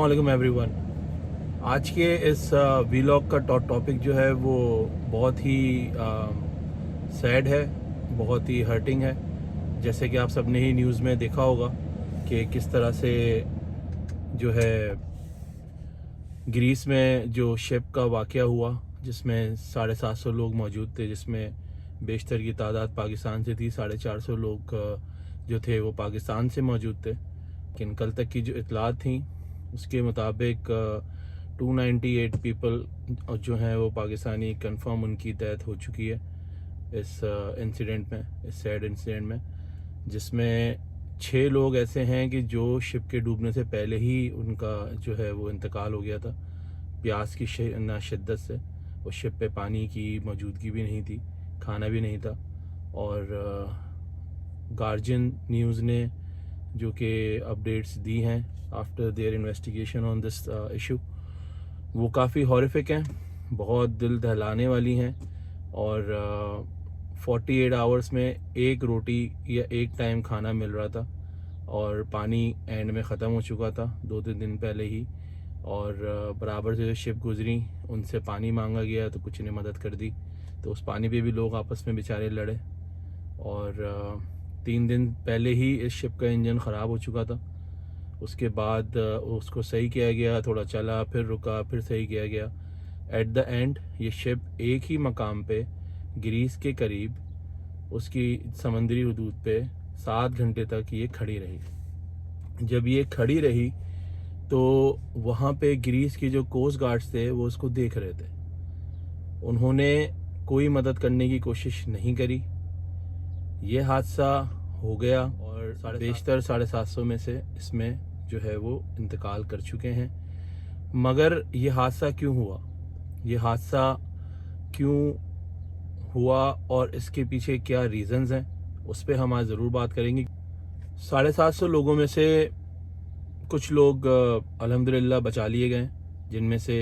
अस्सलाम वालेकुम एवरीवन। आज के इस वीलॉग का टॉपिक जो है वो बहुत ही सैड है, बहुत ही हर्टिंग है। जैसे कि आप सब ने ही न्यूज़ में देखा होगा कि किस तरह से जो है ग्रीस में जो शिप का वाक़या हुआ, जिसमें 750 लोग मौजूद थे, जिसमें बेशतर की तादाद पाकिस्तान से थी। 450 लोग जो थे वो पाकिस्तान से मौजूद थे। लेकिन कल तक की जो इतलात थी उसके मुताबिक 298 पीपल जो हैं वो पाकिस्तानी कंफर्म उनकी डेथ हो चुकी है इस इंसिडेंट में, इस सैड इंसिडेंट में, जिसमें 6 लोग ऐसे हैं कि जो शिप के डूबने से पहले ही उनका जो है वो इंतकाल हो गया था प्यास की शिद्दत से। उस शिप पे पानी की मौजूदगी भी नहीं थी, खाना भी नहीं था। और गार्जियन न्यूज़ ने जो कि अपडेट्स दी हैं after their investigation on this issue, वो काफ़ी हॉरिफिक हैं, बहुत दिल दहलाने वाली हैं। और 48 आवर्स में एक रोटी या एक टाइम खाना मिल रहा था और पानी एंड में ख़त्म हो चुका था 2-3 दिन पहले ही। और बराबर से जो शिप गुजरी उनसे पानी मांगा गया तो कुछ ने मदद कर दी, तो उस पानी पे भी लोग आपस में बेचारे लड़े। और 3 दिन पहले ही इस शिप का इंजन ख़राब हो चुका था। उसके बाद उसको सही किया गया, थोड़ा चला, फिर रुका, फिर सही किया गया। एट द एंड ये शिप एक ही मकाम पे ग्रीस के करीब उसकी समंदरी हदूद पे 7 घंटे तक ये खड़ी रही। जब ये खड़ी रही तो वहाँ पे ग्रीस के जो कोस्ट गार्ड्स थे वो उसको देख रहे थे। उन्होंने कोई मदद करने की कोशिश नहीं करी। ये हादसा हो गया और बेशतर 750 में से इसमें जो है वो इंतकाल कर चुके हैं। मगर ये हादसा क्यों हुआ, ये हादसा क्यों हुआ और इसके पीछे क्या रीज़न्स हैं, उस पर हम आज ज़रूर बात करेंगे। 750 लोगों में से कुछ लोग अल्हम्दुलिल्लाह बचा लिए गए, जिनमें से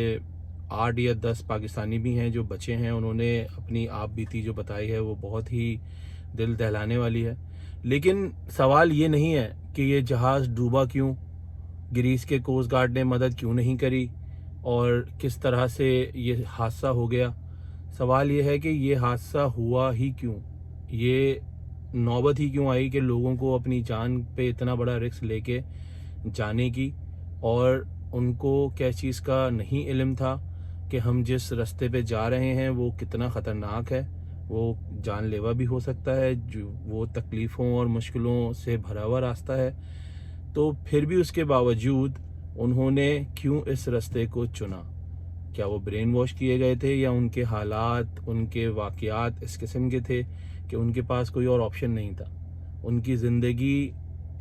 8 या 10 पाकिस्तानी भी हैं जो बचे हैं। उन्होंने अपनी आप बीती जो बताई है वो बहुत ही दिल दहलाने वाली है। लेकिन सवाल ये नहीं है कि ये जहाज़ डूबा क्यों, ग्रीस के कोस्ट गार्ड ने मदद क्यों नहीं करी और किस तरह से ये हादसा हो गया। सवाल ये है कि ये हादसा हुआ ही क्यों, ये नौबत ही क्यों आई कि लोगों को अपनी जान पे इतना बड़ा रिस्क लेके जाने की, और उनको क्या चीज़ का नहीं इल्म था कि हम जिस रास्ते पे जा रहे हैं वो कितना ख़तरनाक है, वो जानलेवा भी हो सकता है, जो वो तकलीफ़ों और मुश्किलों से भरा हुआ रास्ता है। तो फिर भी उसके बावजूद उन्होंने क्यों इस रास्ते को चुना? क्या वो ब्रेन वॉश किए गए थे या उनके हालात, उनके वाक़यात इस किस्म के थे कि उनके पास कोई और ऑप्शन नहीं था? उनकी ज़िंदगी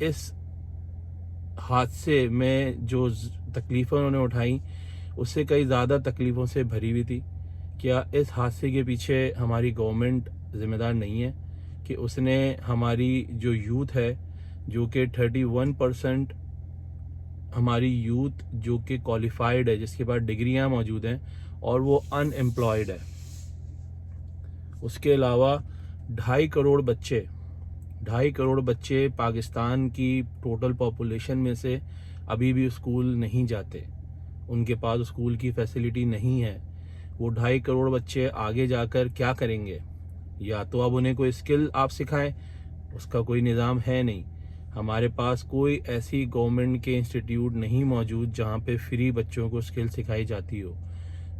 इस हादसे में जो तकलीफ़ें उन्होंने उठाई उससे कई ज़्यादा तकलीफ़ों से भरी हुई थी। क्या इस हादसे के पीछे हमारी गवर्नमेंट ज़िम्मेदार नहीं है कि उसने हमारी जो यूथ है, जो कि 31% हमारी यूथ जो कि क्वालिफाइड है, जिसके पास डिग्रियां मौजूद हैं, और वो अनएम्प्लॉयड है। उसके अलावा 2.5 करोड़ बच्चे पाकिस्तान की टोटल पॉपुलेशन में से अभी भी स्कूल नहीं जाते, उनके पास स्कूल की फैसिलिटी नहीं है। वो 2.5 करोड़ बच्चे आगे जाकर क्या करेंगे? या तो अब उन्हें कोई स्किल आप सिखाएं, उसका कोई निज़ाम है नहीं। हमारे पास कोई ऐसी गवर्नमेंट के इंस्टीट्यूट नहीं मौजूद जहाँ पे फ्री बच्चों को स्किल सिखाई जाती हो।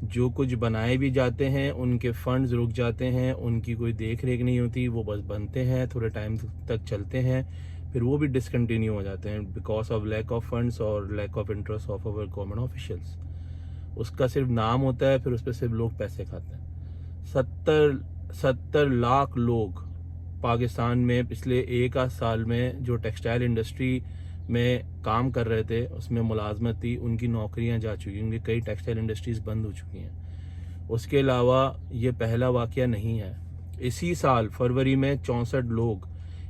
जो कुछ बनाए भी जाते हैं उनके फंड्स रुक जाते हैं, उनकी कोई देख रेख नहीं होती, वो बस बनते हैं, थोड़े टाइम तक चलते हैं, फिर वो भी डिसकंटिन्यू हो जाते हैं because of lack of funds और lack of interest of our government officials. उसका सिर्फ नाम होता है, फिर उस पर सिर्फ लोग पैसे खाते हैं। 70 लाख लोग पाकिस्तान में पिछले 1 साल में जो टेक्सटाइल इंडस्ट्री में काम कर रहे थे, उसमें मुलाजमत थी, उनकी नौकरियां जा चुकी हैं, उनकी कई टेक्सटाइल इंडस्ट्रीज़ बंद हो चुकी हैं। उसके अलावा ये पहला वाक़या नहीं है। इसी साल फरवरी में 64 लोग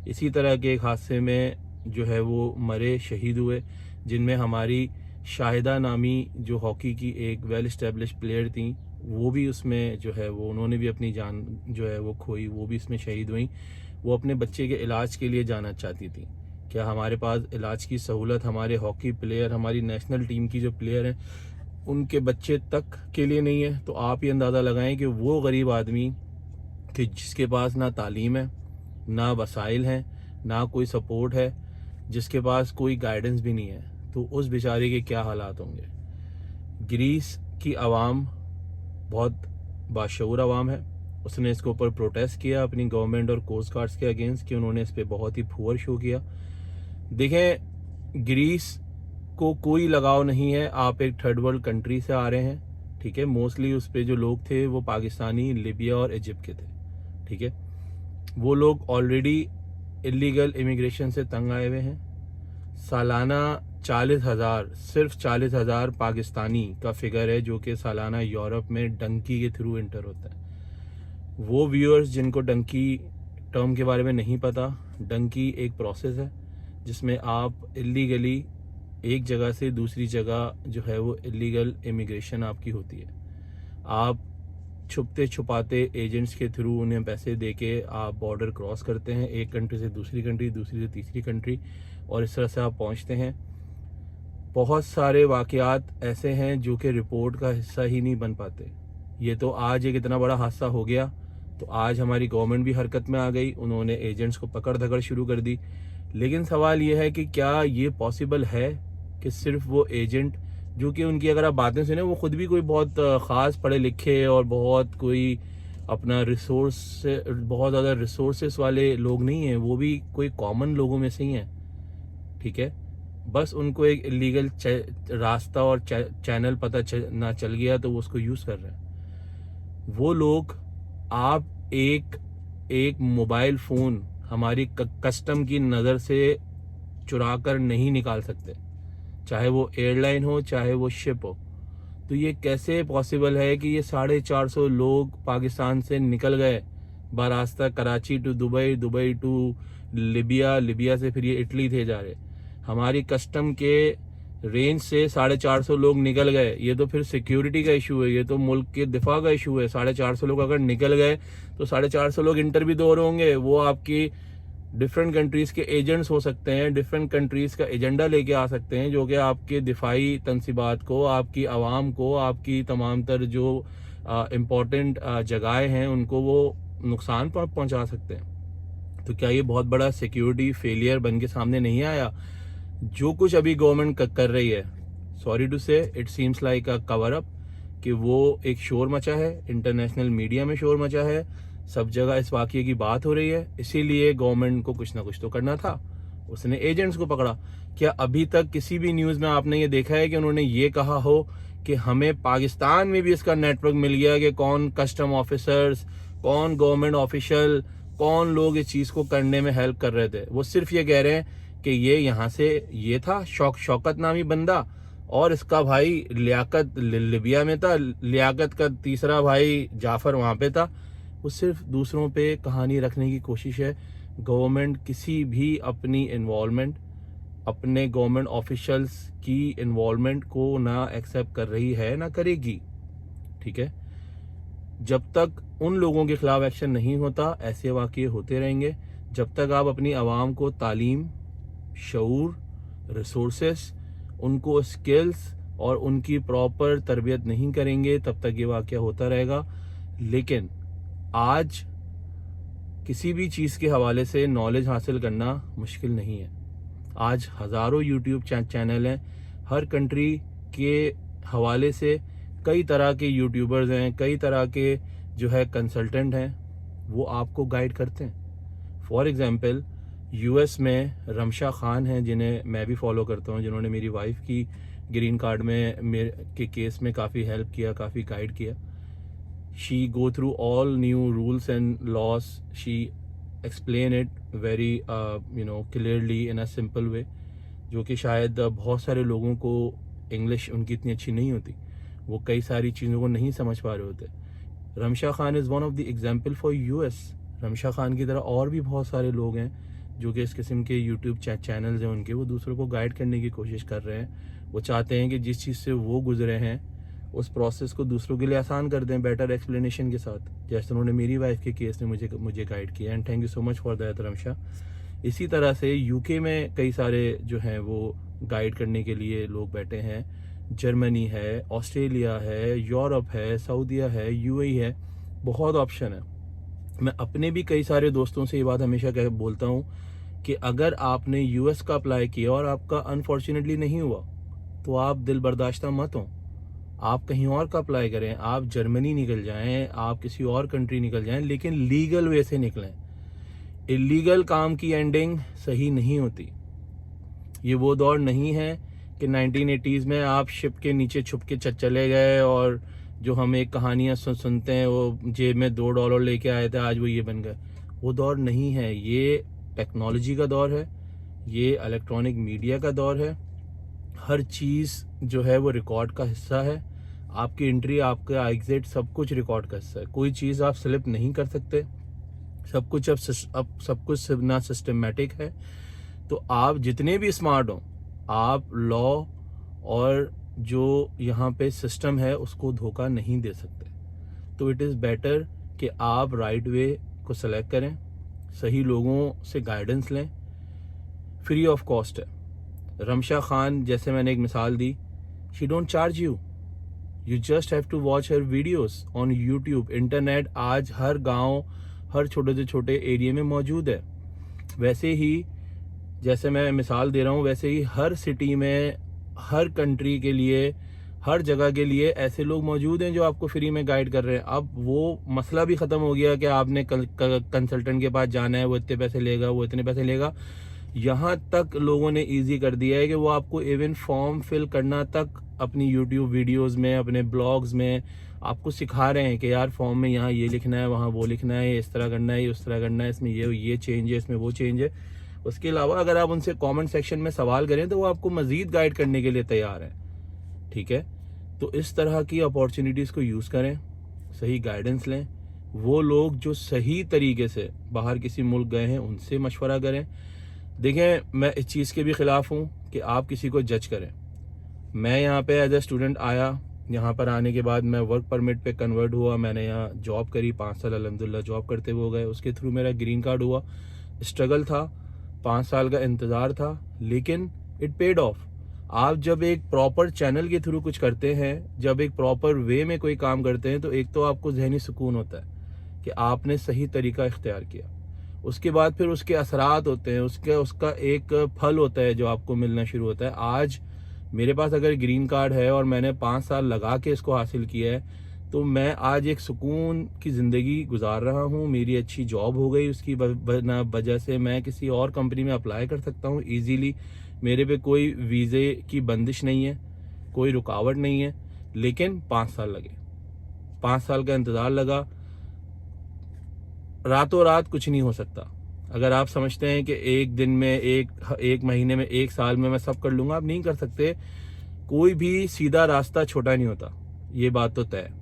इसी तरह के एक हादसे में जो है वो मरे, शहीद हुए, जिनमें हमारी शाहिदा नामी जो हॉकी की एक वेल इस्टेब्लिश प्लेयर थी, वो भी उसमें जो है वो उन्होंने भी अपनी जान जो है वो खोई, वो भी इसमें शहीद हुई। वो अपने बच्चे के इलाज के लिए जाना चाहती थी, क्या हमारे पास इलाज की सहूलत हमारे हॉकी प्लेयर, हमारी नेशनल टीम की जो प्लेयर हैं उनके बच्चे तक के लिए नहीं है? तो आप ये अंदाज़ा लगाएं कि वो गरीब आदमी कि जिसके पास ना तालीम है, ना वसाइल हैं, ना कोई सपोर्ट है, जिसके पास कोई गाइडेंस भी नहीं है, तो उस बेचारे के क्या हालात होंगे। ग्रीस की आवाम बहुत बाशऊर आवाम है, उसने इसके ऊपर प्रोटेस्ट किया अपनी गवर्नमेंट और कोस्ट गार्ड्स के अगेंस्ट कि उन्होंने इस पर बहुत ही पुअर शो किया। देखें, ग्रीस को कोई लगाव नहीं है, आप एक थर्ड वर्ल्ड कंट्री से आ रहे हैं, ठीक है। मोस्टली उस पे जो लोग थे वो पाकिस्तानी, लिबिया और इजिप्ट के थे, ठीक है। वो लोग ऑलरेडी इलीगल इमिग्रेशन से तंग आए हुए हैं। सालाना 40,000, सिर्फ 40,000 पाकिस्तानी का फिगर है जो कि सालाना यूरोप में डंकी के थ्रू इंटर होता है। वो व्यूअर्स जिनको डंकी टर्म के बारे में नहीं पता, डंकी एक प्रोसेस है जिसमें आप इलीगली एक जगह से दूसरी जगह जो है वो इलीगल इमिग्रेशन आपकी होती है। आप छुपते छुपाते एजेंट्स के थ्रू उन्हें पैसे देके आप बॉर्डर क्रॉस करते हैं, एक कंट्री से दूसरी कंट्री, दूसरी से तीसरी कंट्री, और इस तरह से आप पहुंचते हैं। बहुत सारे वाक़यात ऐसे हैं जो कि रिपोर्ट का हिस्सा ही नहीं बन पाते। ये तो आज एक इतना बड़ा हादसा हो गया तो आज हमारी गवर्नमेंट भी हरकत में आ गई, उन्होंने एजेंट्स को पकड़ धकड़ शुरू कर दी। लेकिन सवाल ये है कि क्या ये पॉसिबल है कि सिर्फ वो एजेंट, जो कि उनकी अगर आप बातें सुने वो खुद भी कोई बहुत ख़ास पढ़े लिखे और बहुत कोई अपना बहुत ज़्यादा रिसोर्सेस वाले लोग नहीं हैं, वो भी कोई कॉमन लोगों में से ही हैं, ठीक है। बस उनको एक इलीगल रास्ता और चैनल पता ना चल गया तो वो उसको यूज़ कर रहे हैं। वो लोग, आप एक मोबाइल फ़ोन हमारी कस्टम की नज़र से चुरा कर नहीं निकाल सकते, चाहे वो एयरलाइन हो चाहे वो शिप हो। तो ये कैसे पॉसिबल है कि ये 450 लोग पाकिस्तान से निकल गए बरास्ता Karachi to Dubai, Dubai to Libya, Libya से फिर ये इटली थे जा रहे। हमारी कस्टम के रेंज से 450 लोग निकल गए। ये तो फिर सिक्योरिटी का इशू है, ये तो मुल्क के दिफा का इशू है। 450 लोग अगर निकल गए तो 450 लोग इंटर भी दो होंगे, वो आपकी डिफरेंट कंट्रीज़ के एजेंट्स हो सकते हैं, डिफरेंट कंट्रीज़ का एजेंडा लेके आ सकते हैं जो कि आपके दिफाई तनसीबात को, आपकी आवाम को, आपकी तमाम तर जो इम्पोर्टेंट जगहें हैं उनको वो नुकसान पहुंचा सकते हैं। तो क्या ये बहुत बड़ा सिक्योरिटी फेलियर बन के सामने नहीं आया? जो कुछ अभी गवर्नमेंट कर रही है, सॉरी टू से, it seems like a cover up, कि वो एक शोर मचा है, इंटरनेशनल मीडिया में शोर मचा है, सब जगह इस वाक़ये की बात हो रही है, इसीलिए गवर्नमेंट को कुछ ना कुछ तो करना था, उसने एजेंट्स को पकड़ा। क्या अभी तक किसी भी न्यूज़ में आपने ये देखा है कि उन्होंने ये कहा हो कि हमें पाकिस्तान में भी इसका नेटवर्क मिल गया कि कौन कस्टम ऑफिसर्स, कौन गवर्नमेंट ऑफिशियल, कौन लोग इस चीज़ को करने में हेल्प कर रहे थे? वो सिर्फ ये कह रहे हैं कि ये यहाँ से ये था शौकत नामी बंदा और इसका भाई लियाकत लिबिया में था, लियाकत का तीसरा भाई जाफर वहाँ पे था। वो सिर्फ दूसरों पे कहानी रखने की कोशिश है। गवर्नमेंट किसी भी अपनी इन्वॉल्वमेंट, अपने गवर्नमेंट ऑफिशियल्स की इन्वॉल्वमेंट को ना एक्सेप्ट कर रही है, ना करेगी, ठीक है। जब तक उन लोगों के खिलाफ एक्शन नहीं होता ऐसे वाक़ये होते रहेंगे। जब तक आप अपनी आवाम को तालीम, शऊर, रिसोर्सेस, उनको स्किल्स और उनकी प्रॉपर तरबियत नहीं करेंगे तब तक ये वाक़या होता रहेगा। लेकिन आज किसी भी चीज़ के हवाले से नॉलेज हासिल करना मुश्किल नहीं है। आज हज़ारों यूट्यूब चैनल हैं, हर कंट्री के हवाले से कई तरह के यूट्यूबर्स हैं, कई तरह के जो है कंसल्टेंट हैं, वो आपको गाइड करते हैं। फॉर एग्ज़ाम्पल यूएस में रमशा खान हैं, जिन्हें मैं भी फॉलो करता हूं, जिन्होंने मेरी वाइफ की ग्रीन कार्ड में मेरे के केस में काफ़ी हेल्प किया, काफ़ी गाइड किया। She go through all new rules and loss, she explain it very clearly in a simple way, जो कि शायद बहुत सारे लोगों को इंग्लिश उनकी इतनी अच्छी नहीं होती, वो कई सारी चीज़ों को नहीं समझ पा रहे होते। Ramsha Khan is one of the example for US. Ramsha Khan की तरह और भी बहुत सारे लोग हैं जो कि इस किस्म के यूट्यूब चैनल्स हैं उनके, वो दूसरों को गाइड करने की कोशिश कर रहे हैं। वो चाहते हैं कि जिस चीज़ से वो गुजरे हैं उस प्रोसेस को दूसरों के लिए आसान कर दें, बेटर एक्सप्लेनेशन के साथ, जैसे उन्होंने मेरी वाइफ के केस में मुझे गाइड किया। And thank you so much for that Ramsha. इसी तरह से यूके में कई सारे जो हैं वो गाइड करने के लिए लोग बैठे हैं। जर्मनी है, ऑस्ट्रेलिया है, यूरोप है, सऊदीया है, यूएई है, बहुत ऑप्शन है। मैं अपने भी कई सारे दोस्तों से ये बात हमेशा बोलता हूँ कि अगर आपने यूएस का अप्लाई किया और आपका अनफॉर्चुनेटली नहीं हुआ तो आप दिल बर्दाश्ता मत हो, आप कहीं और का अप्लाई करें, आप जर्मनी निकल जाएं, आप किसी और कंट्री निकल जाएं, लेकिन लीगल वे से निकलें। इलीगल काम की एंडिंग सही नहीं होती। ये वो दौर नहीं है कि 1980s में आप शिप के नीचे छुप के चले गए और जो हम एक कहानियाँ सुनते हैं, वो जेब में $2 लेके आए थे, आज वो ये बन गए। वो दौर नहीं है। ये टेक्नोलॉजी का दौर है, ये इलेक्ट्रॉनिक मीडिया का दौर है। हर चीज़ जो है वो रिकॉर्ड का हिस्सा है। आपकी एंट्री, आपका एग्जिट, सब कुछ रिकॉर्ड का हिस्सा है। कोई चीज़ आप स्लिप नहीं कर सकते। सब कुछ अब सब कुछ ना सिस्टमेटिक है। तो आप जितने भी स्मार्ट हो, आप लॉ और जो यहाँ पे सिस्टम है उसको धोखा नहीं दे सकते। तो इट इज़ बेटर कि आप राइट वे को सेलेक्ट करें, सही लोगों से गाइडेंस लें, फ्री ऑफ कॉस्ट है। रमशा खान जैसे मैंने एक मिसाल दी, she don't charge you, you just have to watch her videos on YouTube. Internet आज हर गांव, हर छोटे से छोटे एरिया में मौजूद है। वैसे ही जैसे मैं मिसाल दे रहा हूँ, वैसे ही हर सिटी में, हर कंट्री के लिए, हर जगह के लिए ऐसे लोग मौजूद हैं जो आपको फ्री में गाइड कर रहे हैं। अब वो मसला भी ख़त्म हो गया कि आपने कंसल्टेंट के पास जाना है, वो इतने पैसे लेगा, वो इतने पैसे लेगा। यहाँ तक लोगों ने इजी कर दिया है कि वो आपको इवन फॉर्म फिल करना तक अपनी यूट्यूब वीडियोस में, अपने ब्लॉग्स में आपको सिखा रहे हैं कि यार फॉर्म में यहाँ ये लिखना है, वहाँ वो लिखना है, इस तरह करना है, उस तरह करना है, इसमें ये चेंज है, इसमें वो चेंज है। उसके अलावा अगर आप उनसे कमेंट सेक्शन में सवाल करें तो वो आपको मज़ीद गाइड करने के लिए तैयार है। ठीक है, तो इस तरह की अपॉर्चुनिटीज़ को यूज़ करें, सही गाइडेंस लें। वो लोग जो सही तरीके से बाहर किसी मुल्क गए हैं उनसे मशवरा करें। देखें, मैं इस चीज़ के भी ख़िलाफ़ हूँ कि आप किसी को जज करें। मैं यहाँ पे एज ए स्टूडेंट आया, यहाँ पर आने के बाद मैं वर्क परमिट पे कन्वर्ट हुआ, मैंने यहाँ जॉब करी, 5 साल अल्हम्दुलिल्लाह जॉब करते हुए हो गए। उसके थ्रू मेरा ग्रीन कार्ड हुआ। स्ट्रगल था, 5 साल का इंतज़ार था, लेकिन इट पेड ऑफ। आप जब एक प्रॉपर चैनल के थ्रू कुछ करते हैं, जब एक प्रॉपर वे में कोई काम करते हैं, तो एक तो आपको जहनी सुकून होता है कि आपने सही तरीका इख्तियार किया। उसके बाद फिर उसके असरात होते हैं, उसका एक फल होता है जो आपको मिलना शुरू होता है। आज मेरे पास अगर ग्रीन कार्ड है और मैंने 5 साल लगा के इसको हासिल किया है, तो मैं आज एक सुकून की ज़िंदगी गुजार रहा हूँ। मेरी अच्छी जॉब हो गई, उसकी वजह से मैं किसी और कंपनी में अप्लाई कर सकता हूँ ईजीली। मेरे पे कोई वीज़े की बंदिश नहीं है, कोई रुकावट नहीं है। लेकिन 5 साल लगे, 5 साल का इंतज़ार लगा। रातों रात कुछ नहीं हो सकता। अगर आप समझते हैं कि एक दिन में, एक महीने में, एक साल में मैं सब कर लूँगा, आप नहीं कर सकते। कोई भी सीधा रास्ता छोटा नहीं होता, ये बात तो तय है।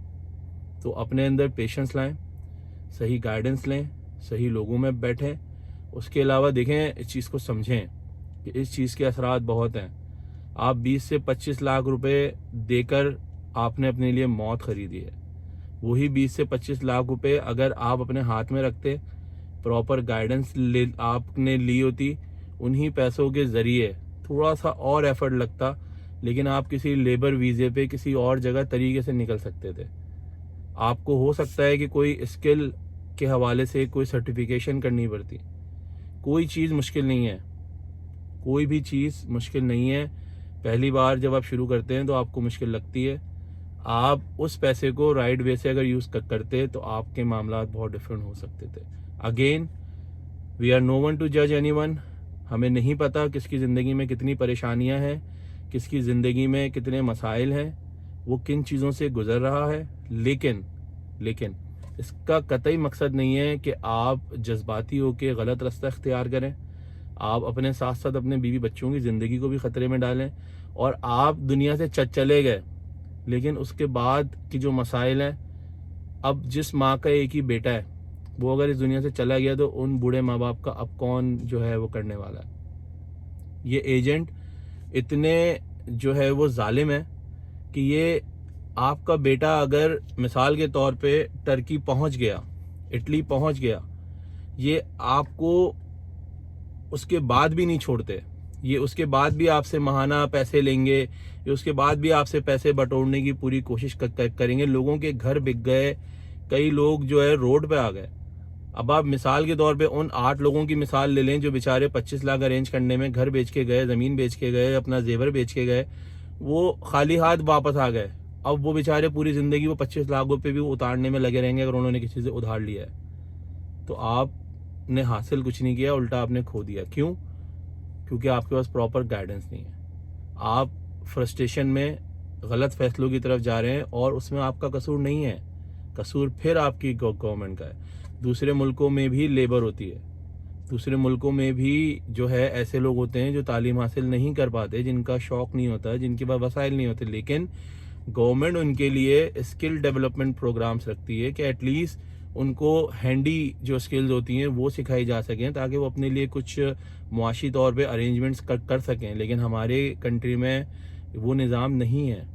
तो अपने अंदर पेशेंस लाएं, सही गाइडेंस लें, सही लोगों में बैठें। उसके अलावा देखें, इस चीज़ को समझें कि इस चीज़ के असरात बहुत हैं। आप 20 से 25 लाख रुपए देकर आपने अपने लिए मौत ख़रीदी है। वही 20 से 25 लाख रुपए अगर आप अपने हाथ में रखते, प्रॉपर गाइडेंस आपने ली होती, उन्हीं पैसों के ज़रिए थोड़ा सा और एफर्ट लगता, लेकिन आप किसी लेबर वीज़े पे किसी और जगह तरीके से निकल सकते थे। आपको हो सकता है कि कोई स्किल के हवाले से कोई सर्टिफिकेशन करनी पड़ती। कोई चीज़ मुश्किल नहीं है, कोई भी चीज़ मुश्किल नहीं है। पहली बार जब आप शुरू करते हैं तो आपको मुश्किल लगती है। आप उस पैसे को राइट वे से अगर यूज़ करते तो आपके मामला बहुत डिफरेंट हो सकते थे। Again, we are no one to जज एनी वन। हमें नहीं पता किसकी ज़िंदगी में कितनी परेशानियां हैं, किसकी ज़िंदगी में कितने मसाइल हैं, वो किन चीज़ों से गुज़र रहा है। लेकिन इसका कतई मकसद नहीं है कि आप जज्बाती होकर गलत रास्ता इख्तियार करें। आप अपने साथ साथ अपने बीवी बच्चों की ज़िंदगी को भी ख़तरे में डालें। और आप दुनिया से चले गए, लेकिन उसके बाद की जो मसाइल हैं, अब जिस माँ का एक ही बेटा है, वो अगर इस दुनिया से चला गया तो उन बूढ़े माँ बाप का अब कौन जो है वो करने वाला है। ये एजेंट इतने जो है वो जालिम है कि ये आपका बेटा अगर मिसाल के तौर पे टर्की पहुंच गया, इटली पहुंच गया, ये आपको उसके बाद भी नहीं छोड़ते। ये उसके बाद भी आपसे महाना पैसे लेंगे, ये उसके बाद भी आपसे पैसे बटोरने की पूरी कोशिश करेंगे। लोगों के घर बिक गए, कई लोग जो है रोड पे आ गए। अब आप मिसाल के तौर पे उन 8 लोगों की मिसाल ले लें जो बेचारे 25 लाख अरेंज करने में घर बेच के गए, ज़मीन बेच के गए, अपना जेवर बेच के गए, वो खाली हाथ वापस आ गए। अब वो बेचारे पूरी ज़िंदगी वो 25 लाख रुपये भी उतारने में लगे रहेंगे अगर उन्होंने किसी से उधार लिया है। तो आपने हासिल कुछ नहीं किया, उल्टा आपने खो दिया। क्यों? क्योंकि आपके पास प्रॉपर गाइडेंस नहीं है। आप फ्रस्ट्रेशन में गलत फैसलों की तरफ जा रहे हैं और उसमें आपका कसूर नहीं है, कसूर फिर आपकी गवर्नमेंट का है। दूसरे मुल्कों में भी लेबर होती है, दूसरे मुल्कों में भी जो है ऐसे लोग होते हैं जो तालीम हासिल नहीं कर पाते, जिनका शौक नहीं होता, जिनके पास वसाइल नहीं होते, लेकिन गवर्नमेंट उनके लिए स्किल डेवलपमेंट प्रोग्राम्स रखती है कि एटलीस्ट उनको हैंडी जो स्किल्स होती हैं वो सिखाई जा सकें ताकि वो अपने लिए कुछ मुआशी तौर पे अरेंजमेंट्स कर सकें। लेकिन हमारे कंट्री में वो निज़ाम नहीं है,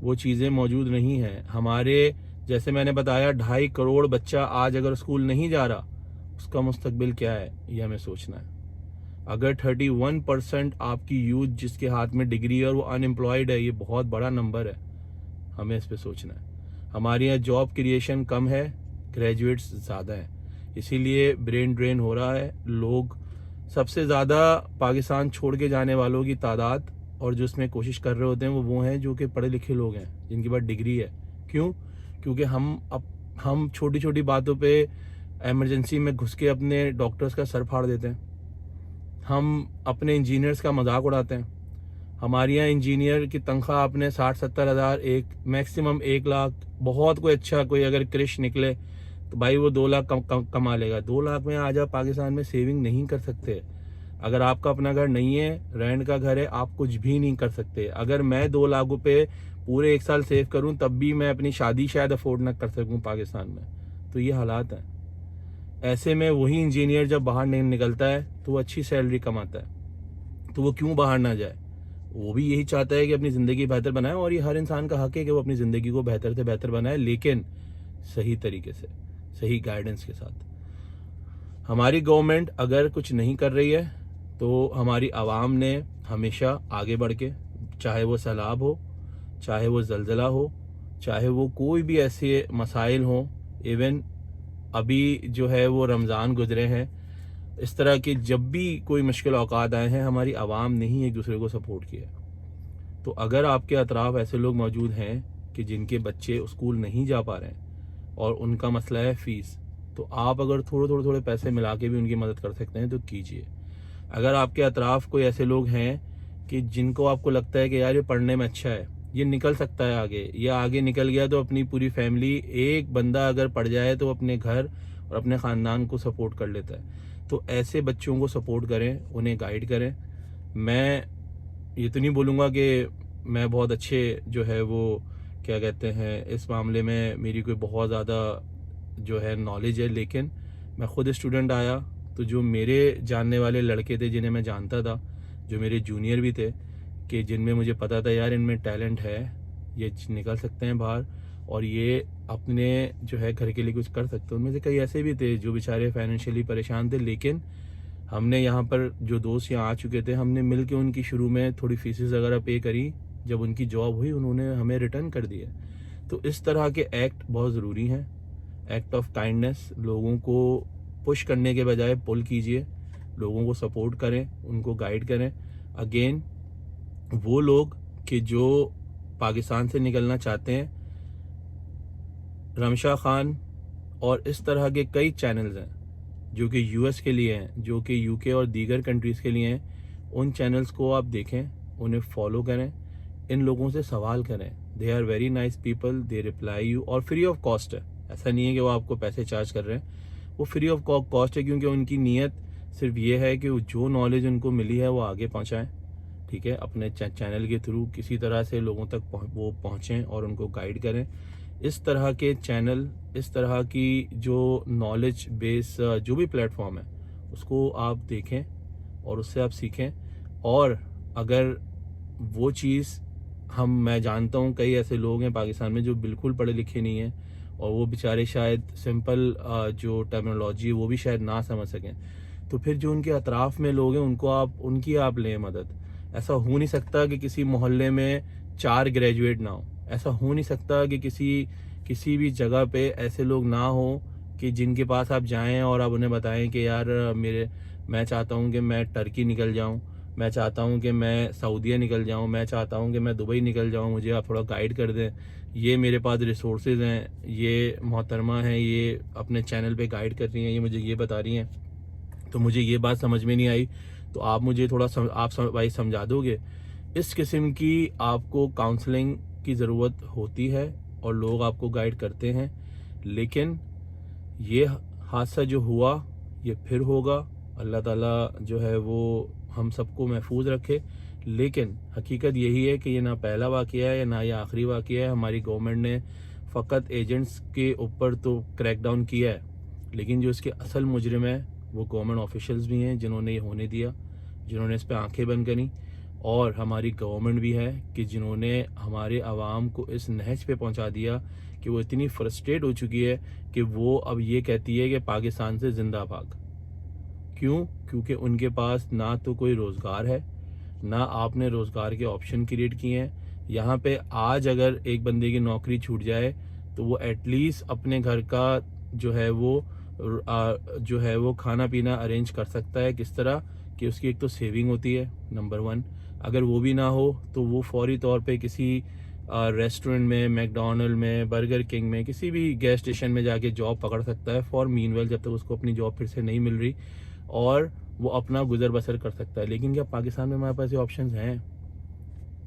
वो चीज़ें मौजूद नहीं हैं। हमारे जैसे मैंने बताया 2.5 करोड़ बच्चा आज अगर स्कूल नहीं जा रहा, उसका मुस्तकबिल क्या है ये हमें सोचना है। अगर 31% आपकी यूथ जिसके हाथ में डिग्री है और वो अनएम्प्लॉयड है, ये बहुत बड़ा नंबर है, हमें इस पे सोचना है। हमारे यहाँ जॉब क्रिएशन कम है, ग्रेजुएट्स ज़्यादा हैं, इसीलिए ब्रेन ड्रेन हो रहा है। लोग सबसे ज़्यादा पाकिस्तान छोड़ के जाने वालों की तादाद और जो इसमें कोशिश कर रहे होते हैं वो हैं जो कि पढ़े लिखे लोग हैं, जिनके पास डिग्री है। क्यों? क्योंकि हम छोटी छोटी बातों पे एमरजेंसी में घुस के अपने डॉक्टर्स का सर फाड़ देते हैं, हम अपने इंजीनियर्स का मजाक उड़ाते हैं। हमारे यहाँ इंजीनियर की तनख्वाह आपने 60-70 हज़ार, एक मैक्सिमम 1 लाख, बहुत कोई अच्छा कोई अगर क्रिश निकले तो भाई वो 2 लाख कमा लेगा। 2 लाख में आज आप पाकिस्तान में सेविंग नहीं कर सकते। अगर आपका अपना घर नहीं है, रेंट का घर है, आप कुछ भी नहीं कर सकते। अगर मैं 2 लाख रुपये पूरे 1 साल सेव करूं तब भी मैं अपनी शादी शायद अफोर्ड ना कर सकूं पाकिस्तान में। तो ये हालात हैं। ऐसे में वही इंजीनियर जब बाहर निकलता है तो वो अच्छी सैलरी कमाता है, तो वो क्यों बाहर ना जाए? वो भी यही चाहता है कि अपनी ज़िंदगी बेहतर बनाए, और ये हर इंसान का हक है कि वो अपनी ज़िंदगी को बेहतर से बेहतर बनाए, लेकिन सही तरीके से, सही गाइडेंस के साथ। हमारी गवर्नमेंट अगर कुछ नहीं कर रही है तो हमारी आवाम ने हमेशा आगे बढ़ के, चाहे वो सैलाब हो, चाहे वो ज़लज़ला हो, चाहे वो कोई भी ऐसे मसाइल हों, इवन अभी जो है वो रमज़ान गुजरे हैं, इस तरह के जब भी कोई मुश्किल औकात आए हैं, हमारी आवाम ने ही एक दूसरे को सपोर्ट किया। तो अगर आपके अतराफ़ ऐसे लोग मौजूद हैं कि जिनके बच्चे स्कूल नहीं जा पा रहे हैं और उनका मसला है फ़ीस, तो आप अगर थोड़े पैसे मिला के भी उनकी मदद कर सकते हैं तो कीजिए। अगर आपके अतराफ़ कोई ऐसे लोग हैं कि जिनको आपको लगता है कि यार ये पढ़ने में अच्छा है, ये निकल सकता है आगे, या आगे निकल गया तो अपनी पूरी फैमिली, एक बंदा अगर पढ़ जाए तो अपने घर और अपने ख़ानदान को सपोर्ट कर लेता है, तो ऐसे बच्चों को सपोर्ट करें, उन्हें गाइड करें। मैं ये तो नहीं बोलूँगा कि मैं बहुत अच्छे जो है वो क्या कहते हैं इस मामले में मेरी कोई बहुत ज़्यादा जो है नॉलेज है, लेकिन मैं ख़ुद स्टूडेंट आया तो जो मेरे जानने वाले लड़के थे जिन्हें मैं जानता था, जो मेरे जूनियर भी थे, कि जिनमें मुझे पता था यार इनमें टैलेंट है, ये निकल सकते हैं बाहर और ये अपने जो है घर के लिए कुछ कर सकते हैं, उनमें से कई ऐसे भी थे जो बेचारे फाइनेंशियली परेशान थे, लेकिन हमने यहाँ पर जो दोस्त यहाँ आ चुके थे, हमने मिल के उनकी शुरू में थोड़ी फीसेस वगैरह पे करी, जब उनकी जॉब हुई उन्होंने हमें रिटर्न कर दिया। तो इस तरह के एक्ट बहुत ज़रूरी हैं, एक्ट ऑफ काइंडनेस। लोगों को पुश करने के बजाय पुल कीजिए, लोगों को सपोर्ट करें, उनको गाइड करें। अगेन वो लोग कि जो पाकिस्तान से निकलना चाहते हैं, रमशा खान और इस तरह के कई चैनल्स हैं जो कि यूएस के लिए हैं, जो कि यूके और दीगर कंट्रीज़ के लिए हैं। उन चैनल्स को आप देखें, उन्हें फॉलो करें, इन लोगों से सवाल करें। They are very nice people, they reply you, और फ्री ऑफ कॉस्ट है। ऐसा नहीं है कि वो आपको पैसे चार्ज कर रहे हैं, वो फ्री ऑफ कॉस्ट है, क्योंकि उनकी नीयत सिर्फ ये है कि जो नॉलेज उनको मिली है वो आगे पहुँचाएँ। ठीक है, अपने चैनल के थ्रू किसी तरह से लोगों तक वो पहुँचें और उनको गाइड करें। इस तरह के चैनल, इस तरह की जो नॉलेज बेस जो भी प्लेटफॉर्म है, उसको आप देखें और उससे आप सीखें। और अगर वो चीज़ मैं जानता हूँ कई ऐसे लोग हैं पाकिस्तान में जो बिल्कुल पढ़े लिखे नहीं हैं और वो बेचारे शायद सिंपल जो टर्मिनोलॉजी वो भी शायद ना समझ सकें, तो फिर जो उनके अतराफ़ में लोग हैं उनकी आप लें मदद। ऐसा हो नहीं सकता कि किसी मोहल्ले में 4 ग्रेजुएट ना हो। ऐसा हो नहीं सकता कि किसी भी जगह पे ऐसे लोग ना हो कि जिनके पास आप जाएं और आप उन्हें बताएं कि यार मैं चाहता हूं कि मैं टर्की निकल जाऊं, मैं चाहता हूं कि मैं सऊदीया निकल जाऊं, मैं चाहता हूं कि मैं दुबई निकल जाऊं, मुझे आप थोड़ा गाइड कर दें। ये मेरे पास रिसोर्सेज हैं, ये मोहतरमा हैं, ये अपने चैनल पे गाइड कर रही हैं, ये मुझे ये बता रही हैं, तो मुझे ये बात समझ में नहीं आई, तो आप मुझे थोड़ा भाई समझा दोगे। इस किस्म की आपको काउंसलिंग की ज़रूरत होती है और लोग आपको गाइड करते हैं। लेकिन ये हादसा जो हुआ ये फिर होगा। अल्लाह ताला जो है वो हम सबको महफूज रखे। लेकिन हकीकत यही है कि ये ना पहला वाक़या है ना ये आखिरी वाक़या है। हमारी गवर्नमेंट ने फ़कत एजेंट्स के ऊपर तो क्रैकडाउन किया है, लेकिन जो इसके असल मुजरिम है वो गवर्नमेंट ऑफिशियल्स भी हैं जिन्होंने ये होने दिया, जिन्होंने इस पर आंखें बंद करी। और हमारी गवर्नमेंट भी है कि जिन्होंने हमारे आवाम को इस नहज पे पहुंचा दिया कि वो इतनी फ्रस्ट्रेट हो चुकी है कि वो अब ये कहती है कि पाकिस्तान से जिंदा भाग। क्यों? क्योंकि उनके पास ना तो कोई रोज़गार है, ना आपने रोज़गार के ऑप्शन क्रिएट किए हैं। यहाँ पे आज अगर एक बंदे की नौकरी छूट जाए तो वो एटलीस्ट अपने घर का जो है वो खाना पीना अरेंज कर सकता है। किस तरह कि उसकी एक तो सेविंग होती है नंबर 1। अगर वो भी ना हो तो वो फौरी तौर पे किसी रेस्टोरेंट में, मैकडोनल्ड में, बर्गर किंग में, किसी भी गैस स्टेशन में जाके जॉब पकड़ सकता है फॉर मीनवेल, जब तक उसको अपनी जॉब फिर से नहीं मिल रही, और वो अपना गुजर बसर कर सकता है। लेकिन क्या पाकिस्तान में हमारे पास ये ऑप्शंस हैं?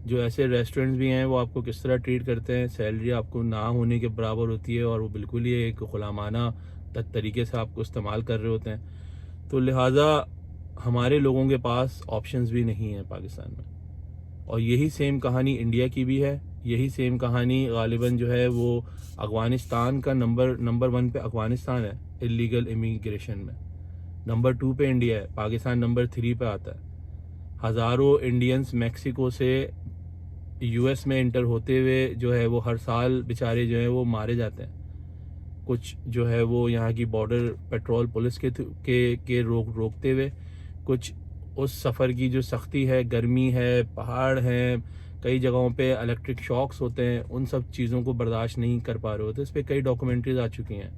जो ऐसे रेस्टोरेंट्स भी हैं वो आपको किस तरह ट्रीट करते हैं, सैलरी आपको ना होने के बराबर होती है और वो बिल्कुल ही एक गुलामाना तरीके से आपको इस्तेमाल कर रहे होते हैं। तो लिहाजा हमारे लोगों के पास ऑप्शंस भी नहीं है पाकिस्तान में। और यही सेम कहानी इंडिया की भी है। यही सेम कहानी गालिबन जो है वो अफ़गानिस्तान का नंबर 1 पे अफ़गानिस्तान है इलीगल इमिग्रेशन में, नंबर 2 पे इंडिया है, पाकिस्तान नंबर 3 पे आता है। हज़ारों इंडियंस मैक्सिको से यूएस में इंटर होते हुए जो है वो हर साल बेचारे जो है वो मारे जाते हैं। कुछ जो है वो यहाँ की बॉर्डर पेट्रोल पुलिस के रोकते हुए, कुछ उस सफ़र की जो सख्ती है, गर्मी है, पहाड़ हैं, कई जगहों पे इलेक्ट्रिक शॉक्स होते हैं, उन सब चीज़ों को बर्दाश्त नहीं कर पा रहे होते। इस पर कई डॉक्यूमेंट्रीज आ चुकी हैं।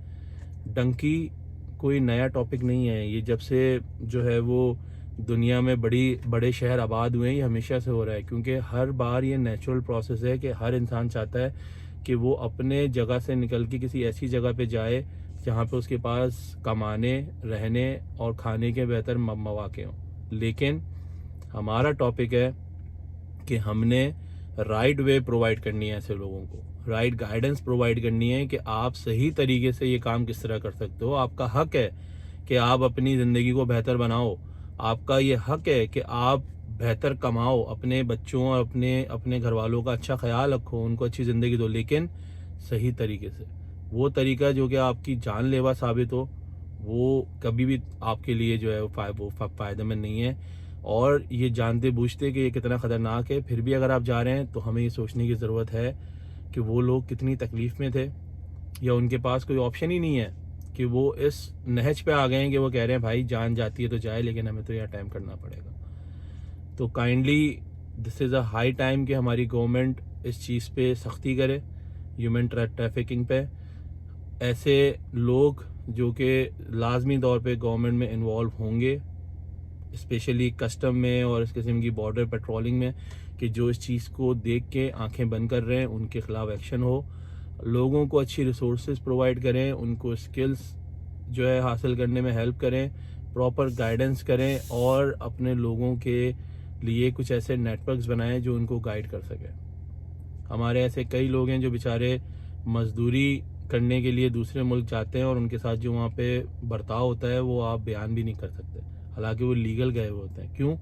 डंकी कोई नया टॉपिक नहीं है, ये जब से जो है वो दुनिया में बड़े शहर आबाद हुए हैं ये हमेशा से हो रहा है। क्योंकि हर बार ये नेचुरल प्रोसेस है कि हर इंसान चाहता है कि वो अपने जगह से निकल के किसी ऐसी जगह पे जाए जहाँ पे उसके पास कमाने, रहने और खाने के बेहतर मौके हों। लेकिन हमारा टॉपिक है कि हमने राइट वे प्रोवाइड करनी है ऐसे लोगों को, राइट गाइडेंस प्रोवाइड करनी है कि आप सही तरीके से ये काम किस तरह कर सकते हो। आपका हक है कि आप अपनी ज़िंदगी को बेहतर बनाओ, आपका ये हक है कि आप बेहतर कमाओ, अपने बच्चों और अपने घर वालों का अच्छा ख्याल रखो, उनको अच्छी ज़िंदगी दो, लेकिन सही तरीके से। वो तरीका जो कि आपकी जानलेवा साबित हो वो कभी भी आपके लिए जो है वो फ़ायदेमंद नहीं है। और ये जानते बूझते कि ये कितना ख़तरनाक है, फिर भी अगर आप जा रहे हैं तो हमें ये सोचने की ज़रूरत है कि वो लोग कितनी तकलीफ़ में थे, या उनके पास कोई ऑप्शन ही नहीं है कि वो इस नहज पे आ गए हैं कि वो कह रहे हैं भाई जान जाती है तो जाए, लेकिन हमें तो यहाँ टाइम करना पड़ेगा। तो kindly this is a high time कि हमारी गवर्नमेंट इस चीज़ पे सख्ती करे, ह्यूमन ट्रैफिकिंग पे। ऐसे लोग जो कि लाजमी तौर पे गवर्नमेंट में इन्वॉल्व होंगे, स्पेशली कस्टम में और इस किस्म की बॉर्डर पेट्रोलिंग में, कि जो इस चीज़ को देख के आंखें बंद कर रहे हैं उनके ख़िलाफ़ एक्शन हो। लोगों को अच्छी रिसोर्सेज प्रोवाइड करें, उनको स्किल्स जो है हासिल करने में हेल्प करें, प्रॉपर गाइडेंस करें और अपने लोगों के लिए कुछ ऐसे नेटवर्क्स बनाएं जो उनको गाइड कर सकें। हमारे ऐसे कई लोग हैं जो बेचारे मजदूरी करने के लिए दूसरे मुल्क जाते हैं और उनके साथ जो वहाँ पे बर्ताव होता है वो आप बयान भी नहीं कर सकते, हालांकि वो लीगल गए हुए होते हैं। क्यों?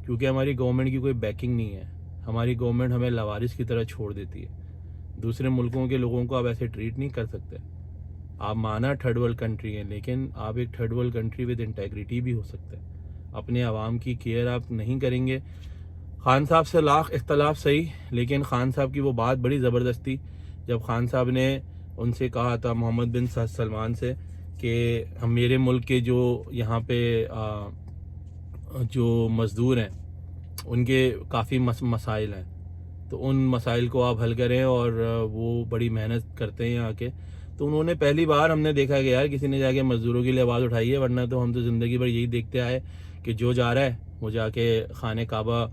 क्योंकि हमारी गवर्नमेंट की कोई बैकिंग नहीं है। हमारी गवर्नमेंट हमें लवारिस की तरह छोड़ देती है। दूसरे मुल्कों के लोगों को आप ऐसे ट्रीट नहीं कर सकते। आप माना थर्ड वर्ल्ड कंट्री है, लेकिन आप एक third world country with integrity भी हो सकते हैं। अपने आवाम की केयर आप नहीं करेंगे। खान साहब से लाख इख्तलाफ सही, लेकिन खान साहब की वो बात बड़ी ज़बरदस्त थी जब खान साहब ने उनसे कहा था, मोहम्मद बिन सलमान से, कि हम मेरे मुल्क के जो यहाँ पे जो मज़दूर हैं उनके काफ़ी मसाइल हैं, तो उन मसाइल को आप हल करें, और वो बड़ी मेहनत करते हैं यहाँ के। तो उन्होंने पहली बार हमने देखा कि यार किसी ने जाके मज़दूरों के लिए आवाज़ उठाई है, वरना तो हम तो ज़िंदगी भर यही देखते आए कि जो जा रहा है वो जाके खाने काबा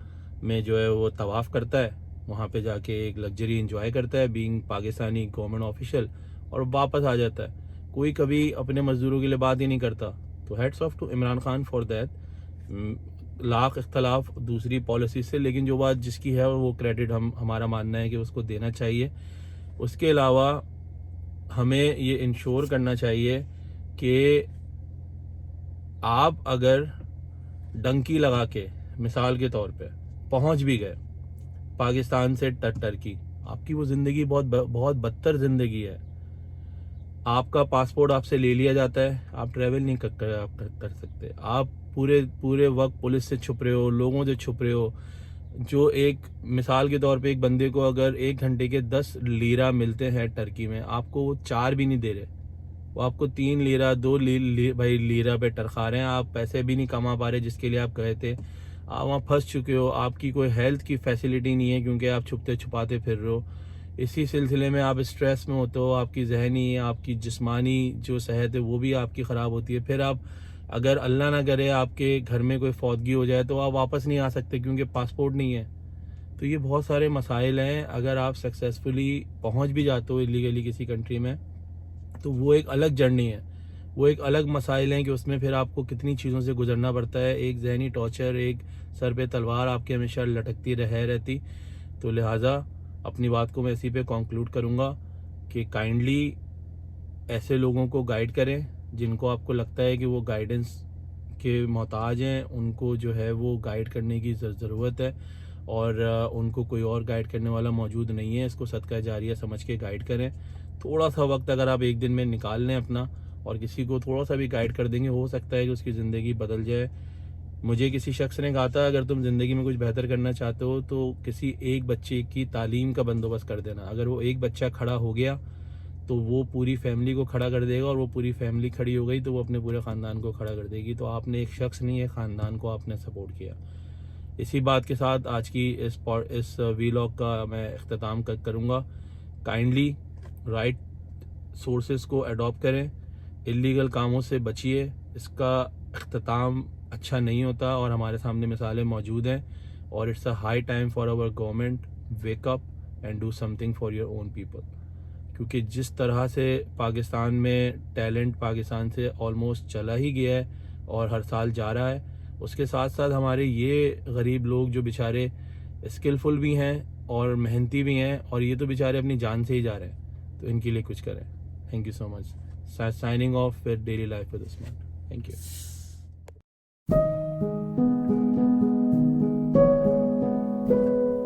में जो है वो तवाफ़ करता है, वहाँ पे जाके एक लग्जरी इंजॉय करता है बीइंग पाकिस्तानी गवर्नमेंट ऑफिशियल, और वापस आ जाता है। कोई कभी अपने मज़दूरों के लिए बात ही नहीं करता। तो hats off to Imran Khan for that. लाख इख्तलाफ दूसरी पॉलिसी से, लेकिन जो बात जिसकी है वो क्रेडिट हमारा मानना है कि उसको देना चाहिए। उसके अलावा हमें ये इंश्योर करना चाहिए कि आप अगर डंकी लगा के मिसाल के तौर पे पहुंच भी गए पाकिस्तान से टर्की, आपकी वो ज़िंदगी बहुत बदतर ज़िंदगी है। आपका पासपोर्ट आपसे ले लिया जाता है, आप ट्रैवल नहीं कर सकते। आप पूरे वक्त पुलिस से छुप रहे हो, लोगों से छुप रहे हो। जो एक मिसाल के तौर पे एक बंदे को अगर 1 घंटे के 10 लीरा मिलते हैं टर्की में, आपको वो 4 भी नहीं दे रहे, वो आपको 3 लीरा 2 भाई लीरा पे टरखा रहे हैं। आप पैसे भी नहीं कमा पा रहे जिसके लिए आप गए थे। आप वहाँ फंस चुके हो, आपकी कोई हेल्थ की फैसिलिटी नहीं है क्योंकि आप छुपते छुपाते फिर रहे हो। इसी सिलसिले में आप स्ट्रेस में होते हो, आपकी जहनी आपकी जिस्मानी जो सेहत है वो भी आपकी ख़राब होती है। फिर आप अगर अल्लाह ना करे आपके घर में कोई फौतगी हो जाए तो आप वापस नहीं आ सकते क्योंकि पासपोर्ट नहीं है। तो ये बहुत सारे मसाइल हैं। अगर आप सक्सेसफुली पहुंच भी जाते हो इलीगली किसी कंट्री में, तो वो एक अलग जर्नी है, वो एक अलग मसाइल हैं कि उसमें फिर आपको कितनी चीज़ों से गुजरना पड़ता है। एक जहनी टॉर्चर, एक सर पे तलवार आपके हमेशा लटकती रहती। तो लिहाजा अपनी बात को मैं इसी पे कंक्लूड करूँगा कि काइंडली ऐसे लोगों को गाइड करें जिनको आपको लगता है कि वो गाइडेंस के मोहताज हैं, उनको जो है वो गाइड करने की ज़रूरत है, और उनको कोई और गाइड करने वाला मौजूद नहीं है। इसको सदका जारिया समझ के गाइड करें। थोड़ा सा वक्त अगर आप एक दिन में निकाल लें अपना और किसी को थोड़ा सा भी गाइड कर देंगे, हो सकता है कि उसकी ज़िंदगी बदल जाए। मुझे किसी शख्स ने कहा था अगर तुम ज़िंदगी में कुछ बेहतर करना चाहते हो तो किसी एक बच्चे की तालीम का बंदोबस्त कर देना। अगर वो एक बच्चा खड़ा हो गया तो वो पूरी फैमिली को खड़ा कर देगा, और वो पूरी फैमिली खड़ी हो गई तो वो अपने पूरे ख़ानदान को खड़ा कर देगी। तो आपने एक शख्स नहीं है, ख़ानदान को आपने सपोर्ट किया। इसी बात के साथ आज की इस वीलॉग का मैं इख्तिताम करूँगा। काइंडली राइट सोर्सेस को अडॉप्ट करें, इल्लीगल कामों से बचिए। इसका इख्तिताम अच्छा नहीं होता और हमारे सामने मिसालें मौजूद हैं, और it's a high time for our government wake up and do something for your own people. क्योंकि जिस तरह से पाकिस्तान में टैलेंट पाकिस्तान से ऑलमोस्ट चला ही गया है और हर साल जा रहा है, उसके साथ साथ हमारे ये गरीब लोग जो बेचारे स्किलफुल भी हैं और मेहनती भी हैं, और ये तो बेचारे अपनी जान से ही जा रहे हैं, तो इनके लिए कुछ करें। Thank you so much. Signing off with daily life with Usman. Thank you.